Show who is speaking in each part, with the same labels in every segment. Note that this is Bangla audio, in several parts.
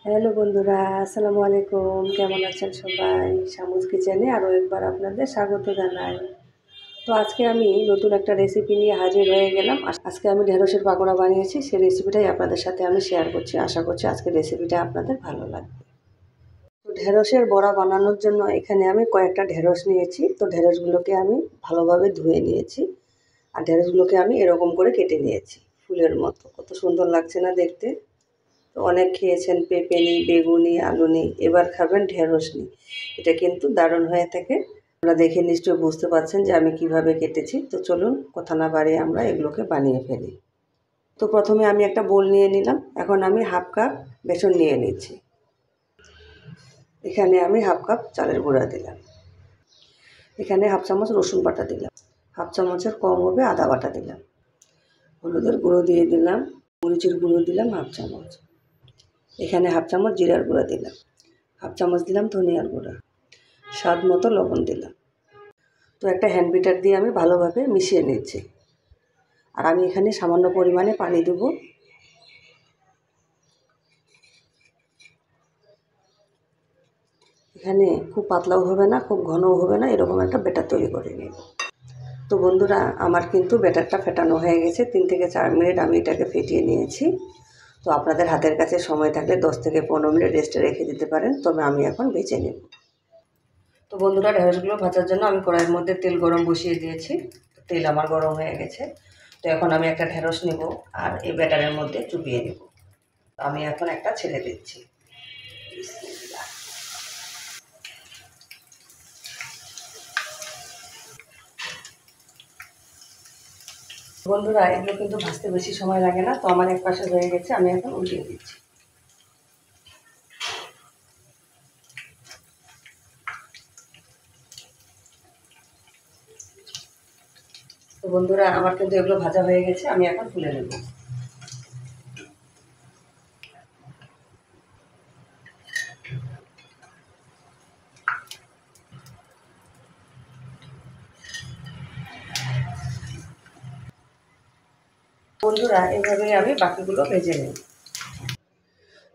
Speaker 1: হ্যালো বন্ধুরা, আসসালামু আলাইকুম। কেমন আছেন সবাই? শামুস কিচেনে আরও একবার আপনাদের স্বাগত জানাই। তো আজকে আমি নতুন একটা রেসিপি নিয়ে হাজির হয়ে গেলাম। আজকে আমি ঢেঁড়সের পাকোড়া বানিয়েছি, সেই রেসিপিটাই আপনাদের সাথে আমি শেয়ার করছি। আশা করছি আজকের রেসিপিটা আপনাদের ভালো লাগবে। তো ঢেঁড়সের বড়া বানানোর জন্য এখানে আমি কয়েকটা ঢেঁড়স নিয়েছি। তো ঢেঁড়সগুলোকে আমি ভালোভাবে ধুয়ে নিয়েছি, আর ঢেঁড়সগুলোকে আমি এরকম করে কেটে নিয়েছি ফুলের মতো। কত সুন্দর লাগছে না দেখতে? তো অনেক খেয়েছেন পেঁপে নিই, বেগুনি, আলু নিই, এবার খাবেন ঢেঁড়স নিই। এটা কিন্তু দারুণ হয়ে থাকে। আপনারা দেখে নিশ্চয়ই বুঝতে পারছেন যে আমি কিভাবে কেটেছি। তো চলুন কথা না বাড়িয়ে আমরা এগুলোকে বানিয়ে ফেলি। তো প্রথমে আমি একটা বোল নিয়ে নিলাম। এখন আমি হাফ কাপ বেসন নিয়ে নিচ্ছি। এখানে আমি হাফ কাপ চালের গুঁড়া দিলাম। এখানে হাফ চামচ রসুন বাটা দিলাম। হাফ চামচের কম হবে আদা বাটা দিলাম। হলুদের গুঁড়ো দিয়ে দিলাম। মরিচের গুঁড়ো দিলাম হাফ চামচ। এখানে হাফ চামচ জিরার গুঁড়া দিলাম। হাফ চামচ দিলাম ধনিয়ার গুঁড়া। স্বাদ মতো লবণ দিলাম। তো একটা হ্যান্ড বিটার দিয়ে আমি ভালোভাবে মিশিয়ে নিচ্ছি। আর আমি এখানে সামান্য পরিমাণে পানি দেব। এখানে খুব পাতলাও হবে না, খুব ঘনও হবে না, এরকম একটা ব্যাটার তৈরি করে নেব। তো বন্ধুরা, আমার কিন্তু ব্যাটারটা ফেটানো হয়ে গেছে। 3 থেকে 4 মিনিট আমি এটাকে ফেটিয়ে নিয়েছি। তো আপনাদের হাতের কাছে সময় থাকলে 10 থেকে 15 মিনিট রেস্টে রেখে দিতে পারেন। তবে আমি এখন ভেজে নেব। তো বন্ধুরা, ঢেঁড়সগুলো ভাজার জন্য আমি কড়াইয়ের মধ্যে তেল গরম বসিয়ে দিয়েছি। তেল আমার গরম হয়ে গেছে। তো এখন আমি একটা ঢেঁড়স নেব আর এই ব্যাটারের মধ্যে চুবিয়ে নেব। আমি এখন একটা ছেড়ে দিচ্ছি। বন্ধুরা, এগুলো কিন্তু ভাজতে বেশি সময় লাগে না। তো আমার এক পাশে হয়ে গেছে, আমি এখন উল্টিয়ে দিচ্ছি। তো বন্ধুরা, আমার কিন্তু এগুলো ভাজা হয়ে গেছে, আমি এখন তুলে নেব। বন্ধুরা, এভাবেই আমি বাকিগুলো ভেজে নেব।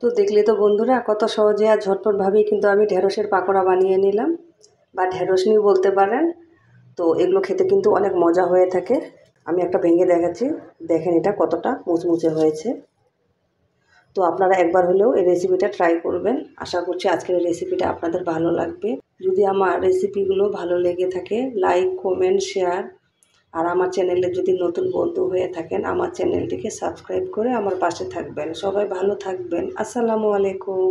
Speaker 1: তো দেখলে তো বন্ধুরা, কত সহজে আর ঝটপটভাবেই কিন্তু আমি ঢেঁড়সের পাকোড়া বানিয়ে নিলাম, বা ঢেঁড়সনি বলতে পারেন। তো এগুলো খেতে কিন্তু অনেক মজা হয়ে থাকে। আমি একটা ভেঙে দেখাচ্ছি, দেখেন এটা কতটা মুচমুচে হয়েছে। তো আপনারা একবার হলেও এই রেসিপিটা ট্রাই করবেন। আশা করছি আজকের এই রেসিপিটা আপনাদের ভালো লাগবে। যদি আমার রেসিপিগুলো ভালো লেগে থাকে, লাইক, কমেন্ট, শেয়ার। আর আমার চ্যানেলে যদি নতুন বন্ধু হয়ে থাকেন, আমার চ্যানেলটিকে সাবস্ক্রাইব করে আমার পাশে থাকবেন। সবাই ভালো থাকবেন। আসসালামু আলাইকুম।